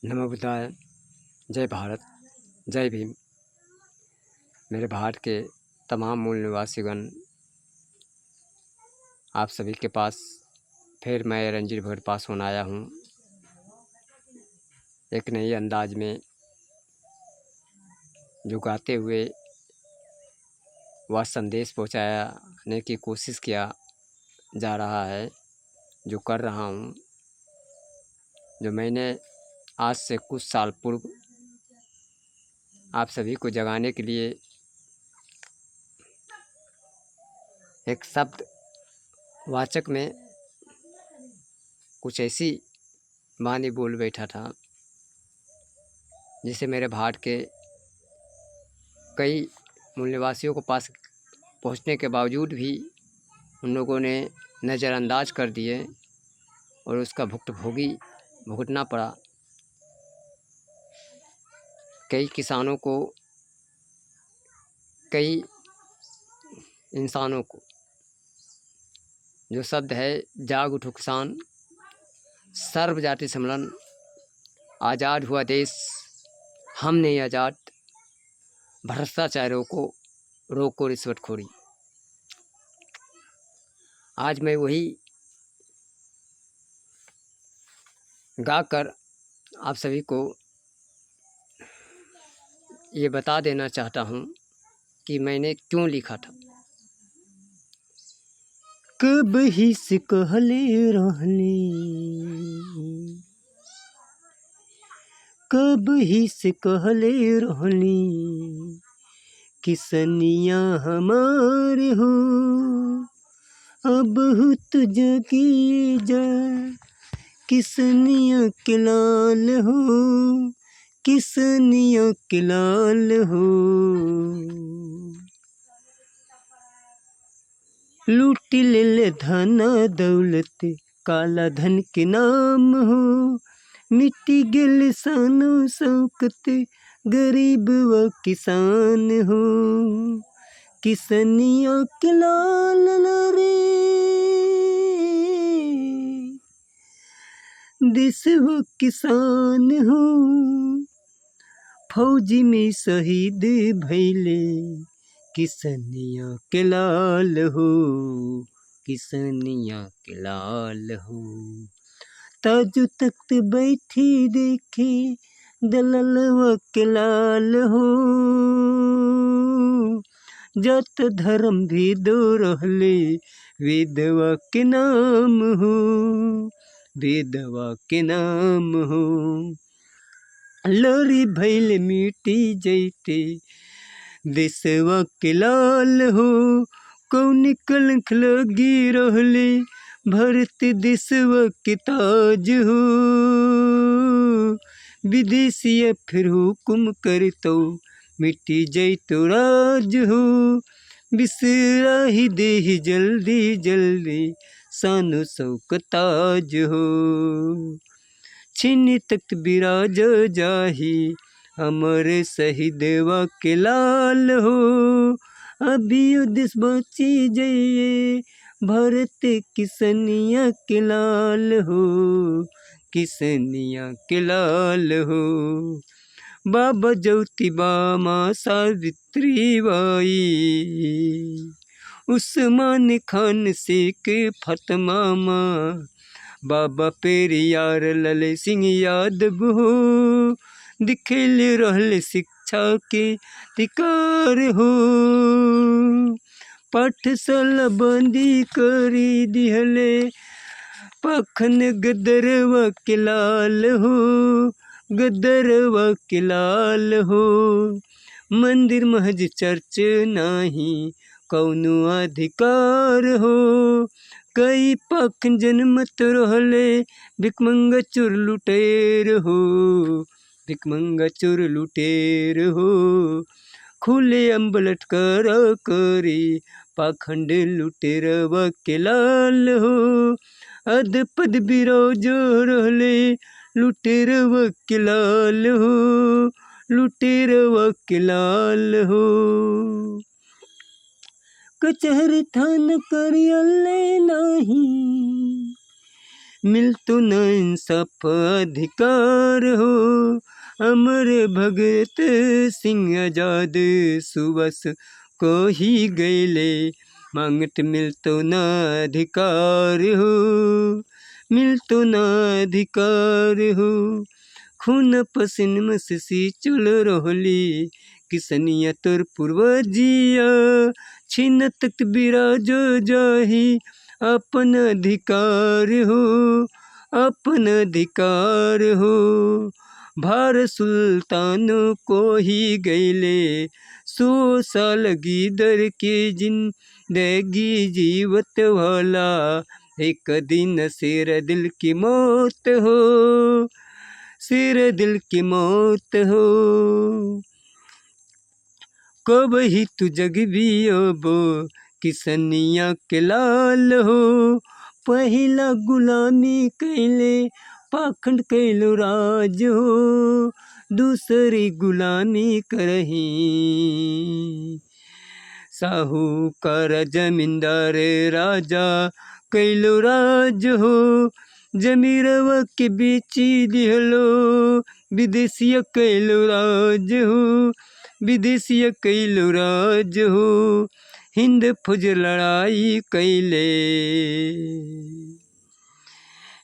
नमो बुद्धाय। जय भारत, जय भीम। मेरे भारत के तमाम मूल निवासीगण, आप सभी के पास फिर मैं रणजीत भगत पासवान आया हूँ एक नए अंदाज में, जो गाते हुए वह संदेश पहुँचाने की कोशिश किया जा रहा है, जो कर रहा हूँ, जो मैंने आज से कुछ साल पूर्व आप सभी को जगाने के लिए एक शब्द वाचक में कुछ ऐसी वाणी बोल बैठा था, जिसे मेरे भारत के कई मूल निवासियों को पास पहुंचने के बावजूद भी उन लोगों ने नज़रअंदाज कर दिए और उसका भुगतभोगी भुगतना पड़ा। कई किसानों को, कई इंसानों को, जो शब्द है जाग उठो किसान, सर्व जाति सम्मेलन, आज़ाद हुआ देश, हम नहीं आज़ाद, भ्रष्टाचारियों को रोको रिश्वतखोरी। आज मैं वही गाकर आप सभी को ये बता देना चाहता हूँ कि मैंने क्यों लिखा था। कब ही से कहले रहले, कब ही से कहले रहले, किसनिया हमारे हो, अब तो जगी जा, किसनिया के लाल हो, किसनिया के लाल हो। लूट ले धन दौलत, काला धन के नाम हो, मिट्टी गिल सानो शौकत, गरीब व किसान हो, किसनिया के लाल रे, देश व किसान हो, फौजी में शहीद भैले, किसनिया के लाल हो, किसनिया के लाल हो। ताजु तख्त बैठी देखे, दललवा के लाल हो, जात धर्म भी दो रहले, वेदवा के नाम हो, वेदवा के नाम हो। लड़ी भैल मिट्टी जैते, देशवा के लाल हो, कौन कलंक लगी रहले, भारत देशवा के ताज हो। विदेशिया फिर हुकुम करतो, मिट्टी जैतो राज हो, बिसरा ही दे जल्दी जल्दी, सानो शौकताज हो। छिन्न तख्त बिराज जाही, हमारे शहीदवा के लाल हो, अभी देश बची जाइए, भारत किसनिया के लाल हो, किसनिया के लाल हो। बाबा ज्योतिबा माँ सावित्री बाई, उस्मान खान शेख फातिमा माँ, बाबा पेरियार लले सिंह यादव हो, दिखेल रहल शिक्षा के अधिकार हो, पाठशाला बंदी करी दिहले, पाखन गदरवा के लाल हो, गदरवा के लाल हो। मंदिर महज चर्च नाही, कौनो अधिकार हो, कई पख जनमत रहले, भिकमंगा चोर लुटेर हो, भिकमंगा चोर लुटेर हो। खुले अम्बलट कर करी, पाखंड लुटेरवा के लाल हो, अध पद बिरोज रहले, लुटेरवा के लाल हो, लुटेरवा के लाल हो। कचहरी थान करियले नाही, मिल तो न इंसाफ अधिकार हो। अमर भगत सिंह आजाद सुबस को ही गैले, मांगत मिल तो न अधिकार हो, मिल तो न अधिकार हो। खून पसीन से चल रहली किसनिया तोर पूर्वजिया, छीन तक बिराज जाही अपन अधिकार हो, अपन अधिकार हो। भार सुल्तान को ही गैले 100 साल गीदर के जिंदगी जीवत वाला, एक दिन शेर दिल की मौत हो, शेर दिल की मौत हो। कब ही तू जगबी अब किसनिया के लाल हो, पहिला गुलामी कैले पाखंड कैलो राज हो, दूसरी गुलामी करही साहूकार जमींदार राजा कैलो राज हो। जमीरवा के बेची दिहलो विदेशिया कैलो राज हो, विदेशिया कैलो राज हो। हिंद फौज लड़ाई कैले,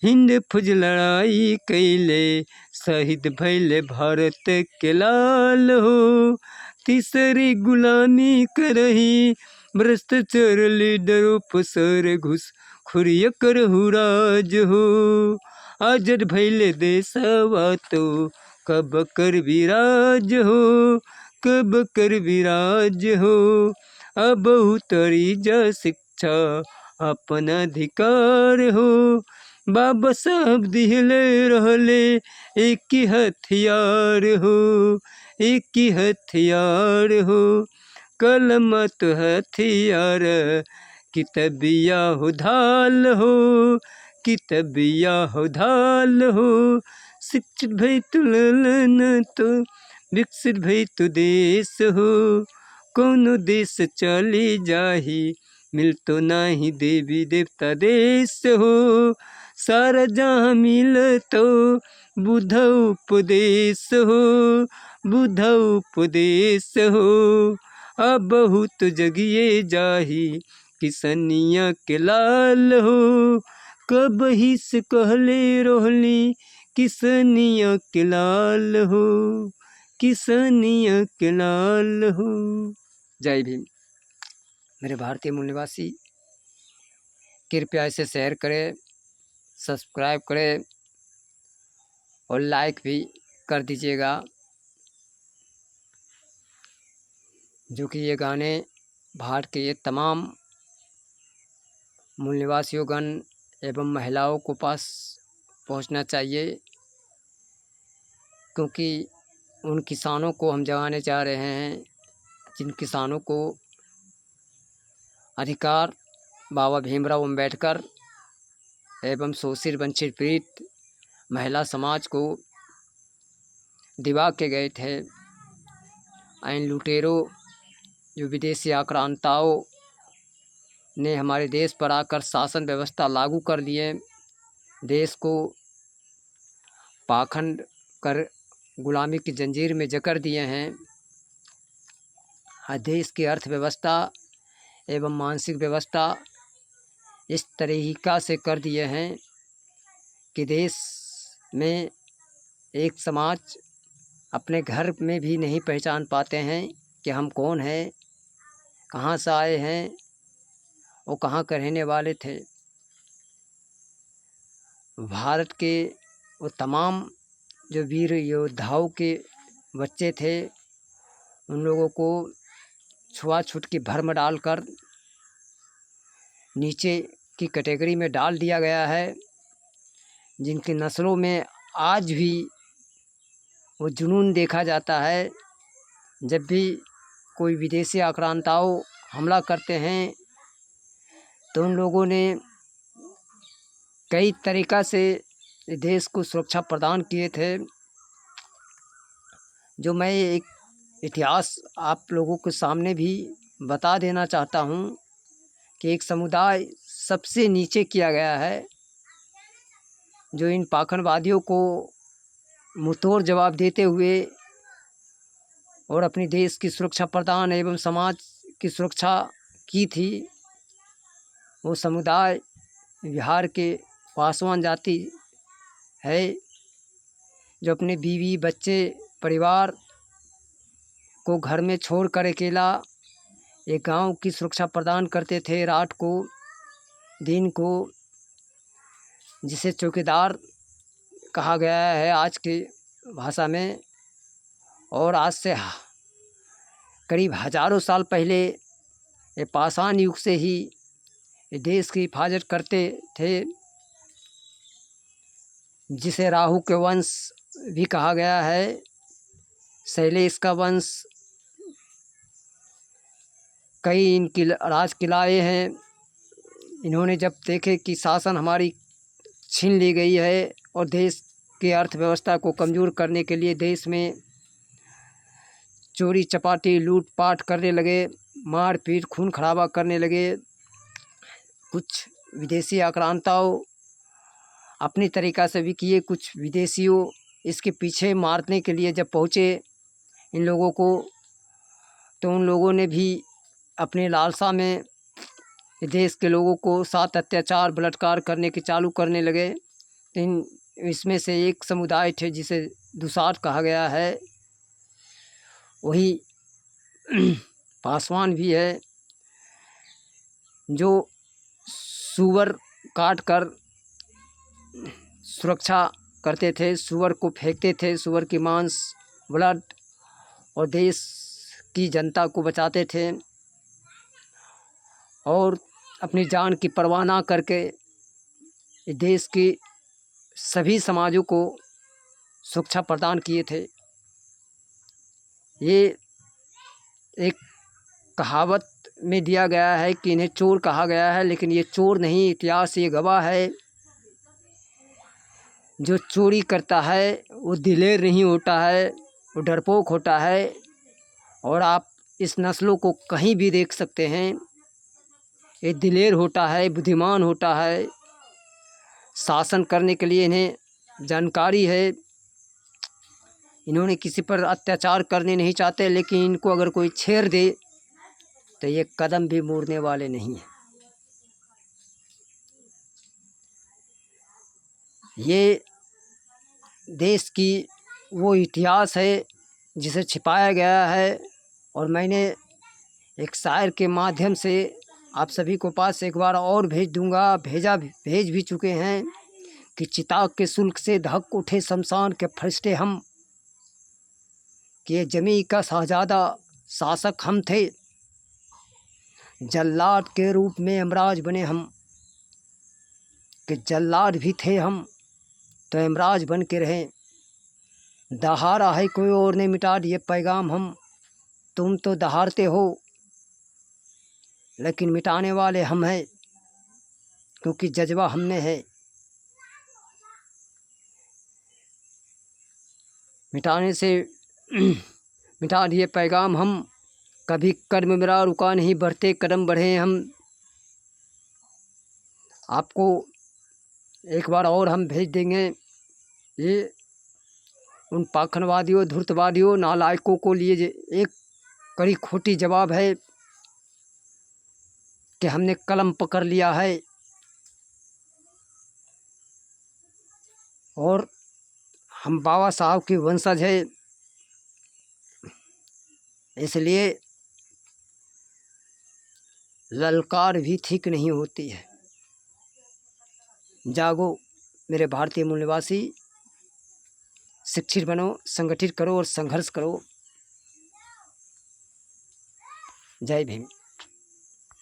हिंद फौज लड़ाई कैले, शहीद भैले भारत के लाल हो। तीसरी गुलामी करही भ्रष्टाचार लीडर उपसर घुस खुरिया करहु राज हो। आजाद भैले देशवा तो कब कर विराज हो, कब कर विराज हो। अब उतरी जा शिक्षा अपन अधिकार हो, बाबा साहब दिहले रहले एक ही हथियार हो, एक ही हथियार हो। कलम तो हथियार कितबिया हो ढाल हो, कितबिया हो ढाल हो। शिक्षित भई तुलन तो विकसित भई तो देश हो, कौन देश चली जाही मिल तो नाही देवी देवता देश हो। सारा जहाँ मिल तो बुध उपदेश हो, बुध उपदेश हो। अब बहुत जगिए जाही किसनिया के लाल हो, कब ही से कहले रोहली किसनिया के लाल हो, किसनिया के लाल हो। जय भीम। मेरे भारतीय मूल निवासी कृपया इसे शेयर करें, सब्सक्राइब करें और लाइक भी कर दीजिएगा। जो कि ये गाने भारत के ये तमाम मूल निवासियों गण एवं महिलाओं को पास पहुंचना चाहिए, क्योंकि उन किसानों को हम जगाने जा रहे हैं जिन किसानों को अधिकार बाबा भीमराव अंबेडकर एवं शोषित वंचित पीड़ित महिला समाज को दिवा के गए थे। इन लुटेरों जो विदेशी आक्रांताओं ने हमारे देश पर आकर शासन व्यवस्था लागू कर दिए, देश को पाखंड कर गुलामी की जंजीर में जकड़ दिए हैं। देश की अर्थव्यवस्था एवं मानसिक व्यवस्था इस तरीक़ा से कर दिए हैं कि देश में एक समाज अपने घर में भी नहीं पहचान पाते हैं कि हम कौन हैं, कहाँ से आए हैं और कहाँ के रहने वाले थे। भारत के वो तमाम जो वीर योद्धाओं के बच्चे थे, उन लोगों को छुआछूत की भर्म डालकर नीचे की कैटेगरी में डाल दिया गया है, जिनकी नस्लों में आज भी वो जुनून देखा जाता है। जब भी कोई विदेशी आक्रांताओं हमला करते हैं तो उन लोगों ने कई तरीक़ा से देश को सुरक्षा प्रदान किए थे। जो मैं एक इतिहास आप लोगों के सामने भी बता देना चाहता हूँ कि एक समुदाय सबसे नीचे किया गया है, जो इन पाखंडवादियों को मुंहतोड़ जवाब देते हुए और अपने देश की सुरक्षा प्रदान एवं समाज की सुरक्षा की थी, वो समुदाय बिहार के पासवान जाति है, जो अपने बीवी बच्चे परिवार को घर में छोड़कर अकेला एक गांव की सुरक्षा प्रदान करते थे, रात को दिन को, जिसे चौकीदार कहा गया है आज की भाषा में। और आज से करीब हजारों साल पहले ये पाषाण युग से ही ये देश की हिफाजत करते थे, जिसे राहु के वंश भी कहा गया है। शैलेश का वंश, कई इनकी राज किलाए हैं। इन्होंने जब देखे कि शासन हमारी छीन ली गई है और देश की अर्थव्यवस्था को कमज़ोर करने के लिए देश में चोरी चपाटी लूटपाट करने लगे, मारपीट खून खराबा करने लगे। कुछ विदेशी आक्रांताओं अपनी तरीक़ा से भी किए, कुछ विदेशियों इसके पीछे मारने के लिए जब पहुँचे इन लोगों को, तो उन लोगों ने भी अपने लालसा में देश के लोगों को साथ अत्याचार बलात्कार करने के चालू करने लगे। इसमें से एक समुदाय थे जिसे दुसाट कहा गया है, वही पासवान भी है, जो सूअर काट कर सुरक्षा करते थे, सूअर को फेंकते थे, सूअर की मांस ब्लड, और देश की जनता को बचाते थे और अपनी जान की परवाह ना करके देश की सभी समाजों को सुरक्षा प्रदान किए थे। ये एक कहावत में दिया गया है कि इन्हें चोर कहा गया है, लेकिन ये चोर नहीं, इतिहास ये गवाह है। जो चोरी करता है वो दिलेर नहीं होता है, वो डरपोक होता है। और आप इस नस्लों को कहीं भी देख सकते हैं, ये दिलेर होता है, बुद्धिमान होता है, शासन करने के लिए इन्हें जानकारी है। इन्होंने किसी पर अत्याचार करने नहीं चाहते, लेकिन इनको अगर कोई छेड़ दे तो ये कदम भी मोड़ने वाले नहीं हैं। ये देश की वो इतिहास है जिसे छिपाया गया है। और मैंने एक शायर के माध्यम से आप सभी को पास एक बार और भेज दूंगा, भेज भी चुके हैं कि चिता के शुल्क से धक उठे शमशान के फरिश्ते हम, कि जमी का शहजादा शासक हम थे, जल्लाद के रूप में यमराज बने हम, कि जल्लाद भी थे हम तो यमराज बन के रहे। दहाड़ा है कोई और ने मिटा दिए पैगाम हम, तुम तो दहाड़ते हो लेकिन मिटाने वाले हम हैं, क्योंकि जज्बा हमने है। मिटाने से मिटा दिए पैगाम हम, कभी कर्म मेरा रुका नहीं, बढ़ते कदम बढ़े हम। आपको एक बार और हम भेज देंगे। ये उन पाखंडवादियों, धूर्तवादियों, नालायकों को लिए एक कड़ी खोटी जवाब है कि हमने कलम पकड़ लिया है और हम बाबा साहब के वंशज है, इसलिए ललकार भी ठीक नहीं होती है। जागो मेरे भारतीय मूल निवासी, शिक्षित बनो, संगठित करो और संघर्ष करो। जय भीम।